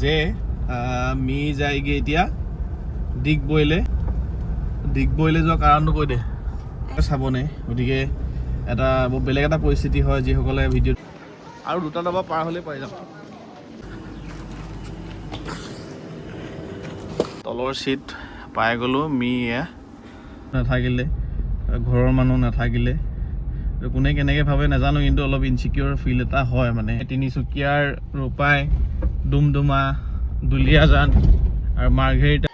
যে আমি যায়গে এতিয়া ডিগবৈলে যোৱা কাৰণটো কৈ দে চাবনে। গতিকে এটা বেলেগ এটা পৰিস্থিতি হয় যিসকলে ভিডিঅ' আৰু দুটা দবা পাৰ হ'লে পাই যাম। তলৰ চিট পাই গ'লোঁ। নাথাকিলে, ঘৰৰ মানুহ নাথাকিলে, কোনে কেনেকৈ ভাবে নাজানো, কিন্তু অলপ ইনচিকিউৰ ফিল এটা হয়। মানে তিনিচুকীয়াৰ ৰূপাই, ডুমডুমা, দুলীয়াজান আৰু মাৰ্ঘেৰিটা।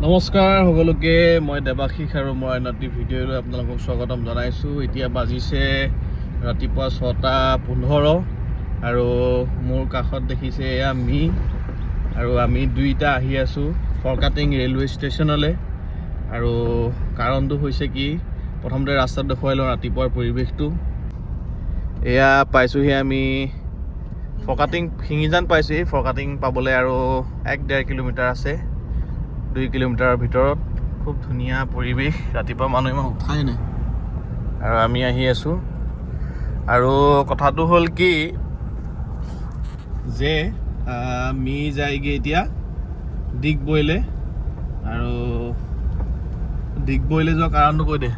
নমস্কাৰ সকলোকে, মই দেৱাশীষ আৰু মই নতুন ভিডিঅ'লৈ আপোনালোকক স্বাগতম জনাইছোঁ। এতিয়া বাজিছে ৰাতিপুৱা 6:15 আৰু মোৰ কাষত দেখিছে এয়া আৰু আমি দুইটা আহি আছোঁ ফৰকাটিং ৰেলৱে ষ্টেচনলৈ। আৰু কাৰণটো হৈছে কি, প্ৰথমতে ৰাস্তাত দেখুৱাই লওঁ ৰাতিপুৱাৰ পৰিৱেশটো। এয়া পাইছোঁহি আমি ফৰকাটিং, শিঙিজান পাইছোঁহি। ফৰকাটিং পাবলৈ আৰু 1-1.5 কিলোমিটাৰ আছে, 2 কিলোমিটাৰৰ ভিতৰত। খুব ধুনীয়া পৰিৱেশ, ৰাতিপুৱা মানুহ ইমান উঠাই নাই আৰু আমি আহি আছোঁ। আৰু কথাটো হ'ল কি যে আমি যায়গে এতিয়া ডিগবৈলে। আৰু ডিগবৈলে যোৱা কাৰণটো কৈ দে।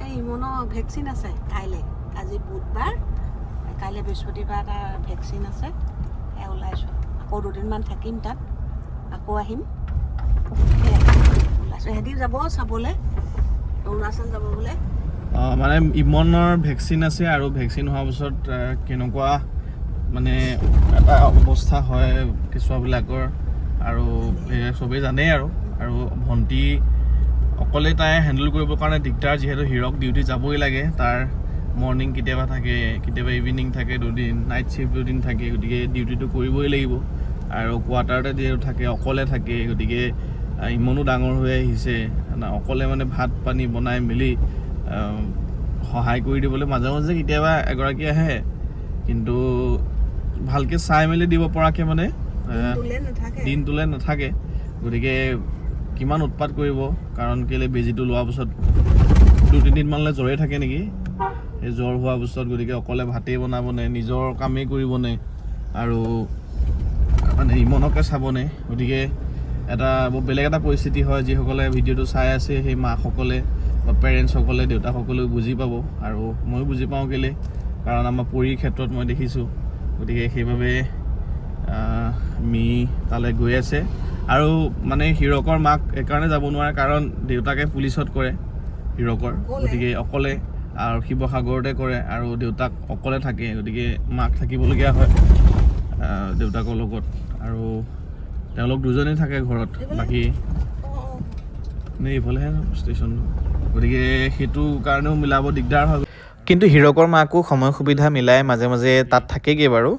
এই ইমনৰ ভেকচিন আছে কাইলৈ, আজি বুধবাৰ, কাইলৈ বৃহস্পতিবাৰ এটা ভেকচিন আছে। ওলাইছোঁ, আকৌ 2দিনমান থাকিম তাত, আকৌ আহিম। ওলাইছোঁ, সিহঁতি যাব চাবলৈ, অৰুণাচল যাব বোলে। মানে ইমনৰ ভেকচিন আছে আৰু ভেকচিন হোৱাৰ পিছত কেনেকুৱা মানে এটা অৱস্থা হয় কেঁচুৱাবিলাকৰ, আৰু চবেই জানেই। আৰু ভণ্টি অকলে তাই হেণ্ডেল কৰিবৰ কাৰণে দিগদাৰ, যিহেতু হিৰক ডিউটি যাবই লাগে। তাৰ মৰ্ণিং কেতিয়াবা থাকে, কেতিয়াবা ইভিনিং থাকে, 2দিন নাইট শ্বিফ্ট 2দিন থাকে। গতিকে ডিউটিটো কৰিবই লাগিব। আৰু কোৱাৰ্টাৰতে যিহেতু থাকে, অকলে থাকে। গতিকে ইমানো ডাঙৰ হৈ আহিছে, অকলে মানে ভাত পানী বনাই মেলি সহায় কৰি দিবলৈ মাজে মাজে কেতিয়াবা এগৰাকী আহে, কিন্তু ভালকৈ চাই মেলি দিব পৰাকৈ মানে দিনটোলৈ নাথাকে। গতিকে কিমান উৎপাত কৰিব, কাৰণ কেলৈ বেজীটো লোৱাৰ পিছত 2-3 দিনমানলৈ জ্বৰে থাকে নেকি। সেই জ্বৰ হোৱাৰ পিছত গতিকে অকলে ভাতেই বনাবনে, নিজৰ কামেই কৰিবনে, আৰু মানে ইমনকে চাবনে। গতিকে এটা বেলেগ এটা পৰিস্থিতি হয়। যিসকলে ভিডিঅ'টো চাই আছে সেই মাকসকলে বা পেৰেণ্টছসকলে, দেউতাকসকলেও বুজি পাব, আৰু ময়ো বুজি পাওঁ কেলৈ, কাৰণ আমাৰ পৰীৰ ক্ষেত্ৰত মই দেখিছোঁ। গতিকে সেইবাবে তালৈ গৈ আছে। আৰু মানে হিৰকৰ মাক এইকাৰণে যাব নোৱাৰে, কাৰণ দেউতাকে পুলিচত কৰে হিৰকৰ, গতিকে অকলে, আৰু শিৱসাগৰতে কৰে, আৰু দেউতাক অকলে থাকে। গতিকে মাক থাকিবলগীয়া হয় দেউতাকৰ লগত, আৰু তেওঁলোক দুজনেই থাকে ঘৰত, বাকী এইফালেহে ষ্টেচনটো। গতিকে সেইটো কাৰণেও মিলাব দিগদাৰ হয়। কিন্তু হিৰকৰ মাকো সময় সুবিধা মিলাই মাজে মাজে তাত থাকেগৈ বাৰু।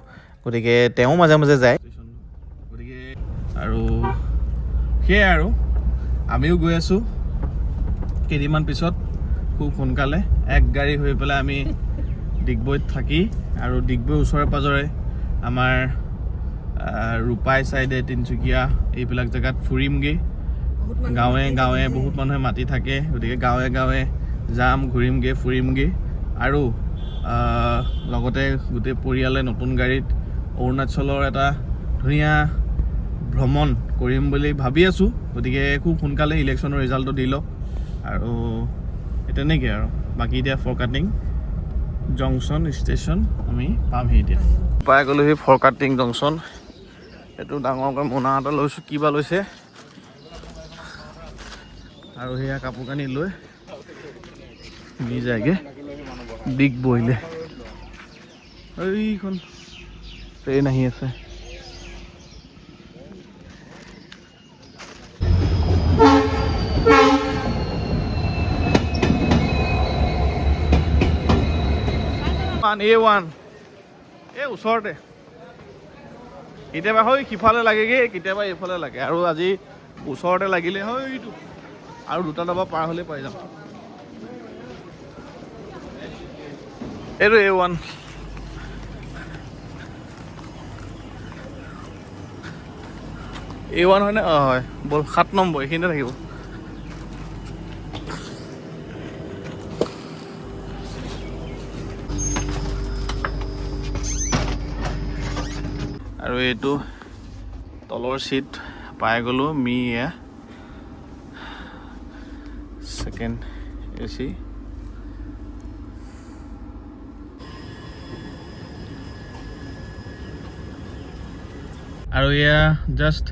গতিকে তেওঁ মাজে মাজে যায়। গতিকে আৰু সেয়াই, আৰু আমিও গৈ আছোঁ কেইদিনমান পিছত, খুব সোনকালে এক গাড়ী হৈ পেলাই আমি ডিগবৈত থাকি, আৰু ডিগবৈৰ ওচৰে পাঁজৰে আমাৰ ৰূপাই ছাইডে, তিনিচুকীয়া, এইবিলাক জেগাত ফুৰিমগৈ। গাঁৱে গাঁৱে বহুত মানুহে মাতি থাকে। গতিকে গাঁৱে গাঁৱে যাম, ঘূৰিমগৈ, ফুৰিমগৈ, আৰু লগতে গোটেই পৰিয়ালে নতুন গাড়ীত অৰুণাচলৰ এটা ধুনীয়া ভ্ৰমণ কৰিম বুলি ভাবি আছোঁ। গতিকে খুব সোনকালে ইলেকশ্যনৰ ৰিজাল্টটো দি লওক, আৰু তেনেকৈ আৰু বাকী এতিয়া ফৰকাটিং জংচন ষ্টেচন আমি পামহি। এতিয়া পাই গ'লোহি ফৰকাটিং জংচন। এইটো ডাঙৰকৈ মোনা এটা লৈছোঁ, কিবা লৈছে, আৰু সেয়া কাপোৰ কানি লৈ আমি যায়গৈ ডিগবৈলে। এইখন ট্ৰেইন আহি আছে। A1 এই ওচৰতে, কেতিয়াবা হয় সিফালে লাগেগৈ, কেতিয়াবা এইফালে লাগে, আৰু আজি ওচৰতে লাগিলে হয়তো, আৰু দুটা দবা পাৰ হ'লে পাই যাম। এইটো A1। A1 হয়নে? অঁ হয়, ব'ল 7 নম্বৰ এইখিনিতে থাকিব। আৰু এইটো তলৰ সিট পাই গলো মি সেকেন্ড এসি আৰু এয়া জাষ্ট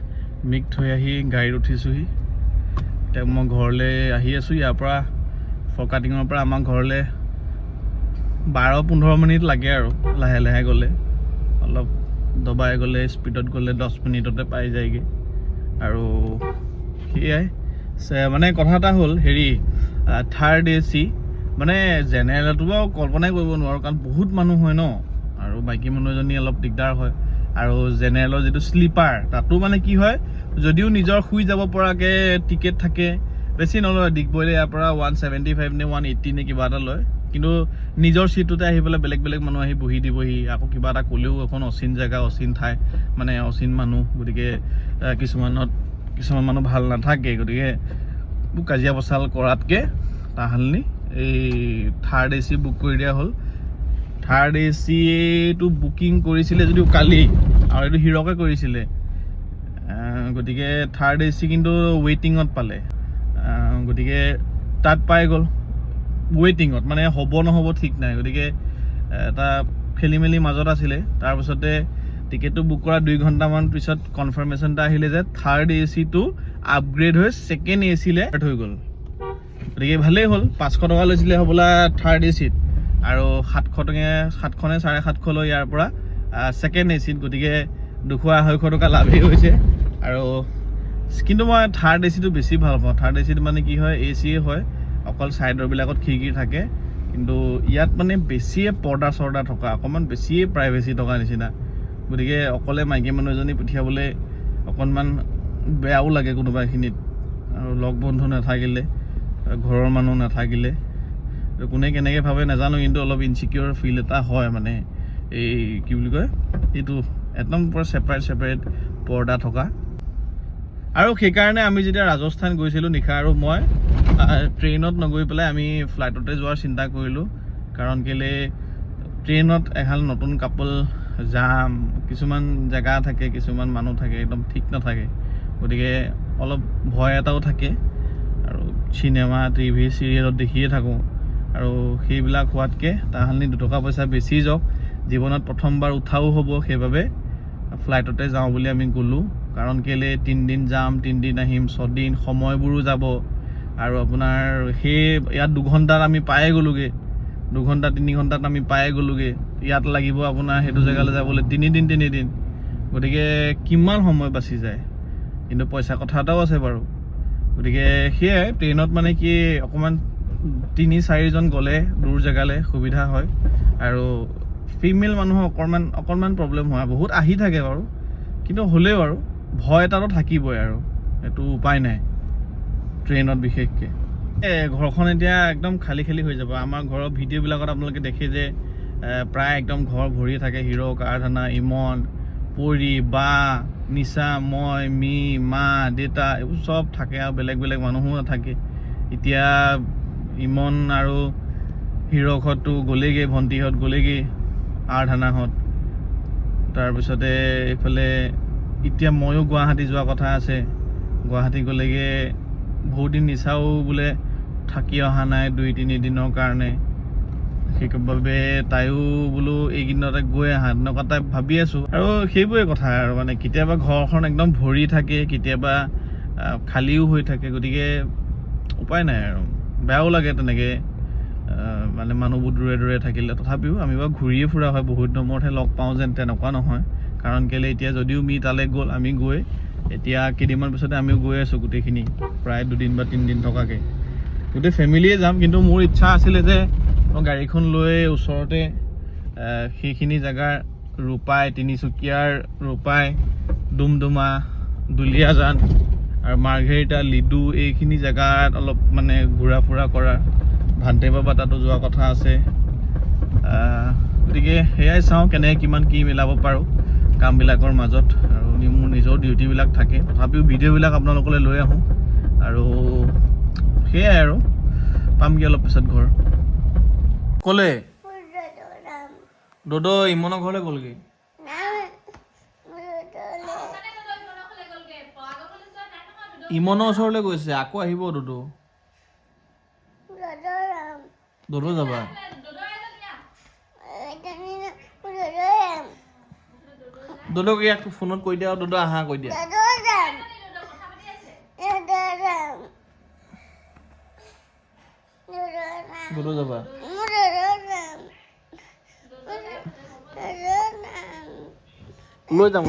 মিক থৈ আহি গাড়ীত উঠিছোহি এতিয়া মই ঘৰলৈ আহি আছো ইয়াৰ পৰা ফৰকাটিঙৰ পৰা আমাৰ ঘৰলৈ 12-15 মিনিট লাগে আৰু লাহে লাহে গ'লে অলপ দবাই গ'লে স্পীডত গ'লে 10 মিনিটতে পাই যায়গে আৰু সেয়াই মানে কথা এটা হ'ল হেৰি থাৰ্ড এচি মানে জেনেৰেলটো বাৰু কল্পনাই কৰিব নোৱাৰোঁ কাৰণ বহুত মানুহ হয় ন আৰু বাইকি মানুহ এজনী অলপ দিগদাৰ হয় আৰু জেনেৰেলৰ যিটো স্লিপাৰ তাতো মানে কি হয় যদিও নিজৰ শুই যাব পৰাকৈ টিকেট থাকে বেছি নলয় ডিগবৈলে ইয়াৰ পৰা 175 নে 180 নে কিবা এটা লয় কিন্তু নিজৰ সিটটোতে আহি পেলাই বেলেগ বেলেগ মানুহ আহি বহি দিবহি আকৌ কিবা এটা ক'লেও এখন অচিন জেগা অচিন ঠাই মানে অচিন মানুহ গতিকে কিছুমান মানুহ ভাল নাথাকে গতিকে কাজিয়া পচাল কৰাতকৈ তাহালনি এই থাৰ্ড এচি বুক কৰি দিয়া হ'ল থাৰ্ড এচিটো বুকিং কৰিছিলে যদিও কালি আৰু এইটো হিৰকে কৰিছিলে গতিকে থাৰ্ড এচি কিন্তু ৱেইটিঙত পালে গতিকে তাত পাই গ'ল ৱেইটিঙত মানে হ'ব নহ'ব ঠিক নাই গতিকে এটা খেলি মেলি মাজত আছিলে তাৰপিছতে টিকেটটো বুক কৰা 2 ঘণ্টামান পিছত কনফাৰ্মেশ্যন এটা আহিলে যে থাৰ্ড এচিটো আপগ্ৰেড হৈ ছেকেণ্ড এচিলে হৈ গ'ল গতিকে ভালেই হ'ল 500 টকা লৈছিলে হ'বলা থাৰ্ড এচিত আৰু 700 টকা 700 নে 750 লৈ ইয়াৰ পৰা ছেকেণ্ড এচিত গতিকে 200-250 টকা লাভেই হৈছে আৰু কিন্তু মই থাৰ্ড এচিটো বেছি ভাল পাওঁ থাৰ্ড এচিত মানে কি হয় এচিয়ে হয় অকল ছাইডৰবিলাকত খিৰিকী থাকে কিন্তু ইয়াত মানে বেছিয়ে পৰ্দা চৰ্দা থকা অকণমান বেছিয়ে প্ৰাইভেচি থকা নিচিনা গতিকে অকলে মাইকী মানুহ এজনী পঠিয়াবলৈ অকণমান বেয়াও লাগে কোনোবা এখিনিত আৰু লগ বন্ধু নাথাকিলে ঘৰৰ মানুহ নাথাকিলে কোনে কেনেকৈ ভাবে নাজানো কিন্তু অলপ ইনচিকিউৰ ফিল এটা হয় মানে এই কি বুলি কয় এইটো একদম পুৰা ছেপাৰেট পৰ্দা থকা আৰু সেইকাৰণে আমি যেতিয়া ৰাজস্থান গৈছিলোঁ নিশা আৰু মই ট্ৰেইনত নগৈ পেলাই আমি ফ্লাইটতে যোৱাৰ চিন্তা কৰিলোঁ কাৰণ কেলে ট্ৰেইনত এহাল নতুন কাপল যাম কিছুমান জেগা থাকে কিছুমান মানুহ থাকে একদম ঠিক নাথাকে গতিকে অলপ ভয় এটাও থাকে আৰু চিনেমা টিভি চিৰিয়েলত দেখিয়ে থাকোঁ আৰু সেইবিলাক হোৱাতকৈ তাহালনি 2 টকা পইচা বেছি যাওক জীৱনত প্ৰথমবাৰ উঠাও হ'ব সেইবাবে ফ্লাইটতে যাওঁ বুলি আমি গ'লোঁ কাৰণ কেলে 3 দিন যাম 3 দিন আহিম 6 দিন সময়বোৰো যাব আৰু আপোনাৰ সেই ইয়াত 2 ঘণ্টাত আমি পায়ে গ'লোগৈ 2 ঘণ্টা 3 ঘণ্টাত আমি পায়ে গ'লোগৈ ইয়াত লাগিব আপোনাৰ সেইটো জেগালৈ যাবলৈ 3 দিন গতিকে কিমান সময় বাচি যায় কিন্তু পইচা কথা এটাও আছে বাৰু গতিকে সেয়াই ট্ৰেইনত মানে কি অকণমান 3-4জন গ'লে দূৰ জেগালৈ সুবিধা হয় আৰু ফিমেল মানুহৰ অকণমান প্ৰব্লেম হয় বহুত আহি থাকে বাৰু কিন্তু হ'লেও আৰু ভয় এটাতো থাকিবই আৰু এইটো উপায় নাই ট্ৰেইনত বিশেষকৈ ঘৰখন এতিয়া একদম খালী হৈ যাব আমাৰ ঘৰৰ ভিডিঅ'বিলাকত আপোনালোকে দেখে যে প্ৰায় একদম ঘৰ ভৰি থাকে হিৰ' কাৰখানা ইমন পৰি বা নিচা মই মি মা দেউতা এইবোৰ চব থাকে আৰু বেলেগ মানুহো নাথাকে এতিয়া ইমন আৰু হিৰকহঁতটো গ'লেগৈ ভণ্টিহঁত গ'লেগৈ আৰাধনাহঁত তাৰপিছতে এইফালে এতিয়া ময়ো গুৱাহাটী যোৱা কথা আছে গুৱাহাটী গ'লেগৈ বহুত দিন নিচাও বোলে থাকি অহা নাই 2-3 দিনৰ কাৰণে সেইবাবে তাইও বোলো এইকেইদিনতে গৈ আহা তেনেকুৱা টাইপ ভাবি আছোঁ আৰু সেইবোৰে কথা আৰু মানে কেতিয়াবা ঘৰখন একদম ভৰি থাকে কেতিয়াবা খালীও হৈ থাকে গতিকে উপায় নাই আৰু বেয়াও লাগে তেনেকৈ মানে মানুহবোৰ দূৰে থাকিলে তথাপিও আমি বাৰু ঘূৰিয়ে ফুৰা হয় বহুত দিনৰ মূৰতহে লগ পাওঁ যেন তেনেকুৱা নহয় কাৰণ কেলৈ এতিয়া যদিও মি তালৈ গ'ল আমি গৈ এতিয়া কেইদিনমান পিছতে আমিও গৈ আছোঁ গোটেইখিনি প্ৰায় 2 দিন বা 3 দিন থকাকৈ গোটেই ফেমিলিয়ে যাম কিন্তু মোৰ ইচ্ছা আছিলে যে মই গাড়ীখন লৈ ওচৰতে সেইখিনি জেগাৰ ৰূপাই তিনিচুকীয়াৰ ৰূপাই ডুমডুমা দুলীয়াজান আৰু মাৰ্ঘেৰিটা লিডু এইখিনি জেগাত অলপ মানে ঘূৰা ফুৰা কৰা ভান্তে বাবা তাতো যোৱা কথা আছে গতিকে সেয়াই চাওঁ কেনেকৈ কিমান কি মিলাব পাৰোঁ কামবিলাকৰ মাজত আৰু মোৰ নিজৰ ডিউটিবিলাক থাকে তথাপিও ভিডিঅ'বিলাক আপোনালোকলৈ লৈ আহোঁ আৰু সেয়াই আৰু পামগৈ অলপ পিছত ঘৰ ক'লে দদ ইমনৰ ঘৰলৈ গ'লগৈ ইমনৰ ওচৰলৈ গৈছে আকৌ আহিব দুদু দুদু যাবা দুদুক ইয়াক ফোনত কৈ দিয়া দুদু আহা কৈ দিয়া দুদু যাবা লৈ যাম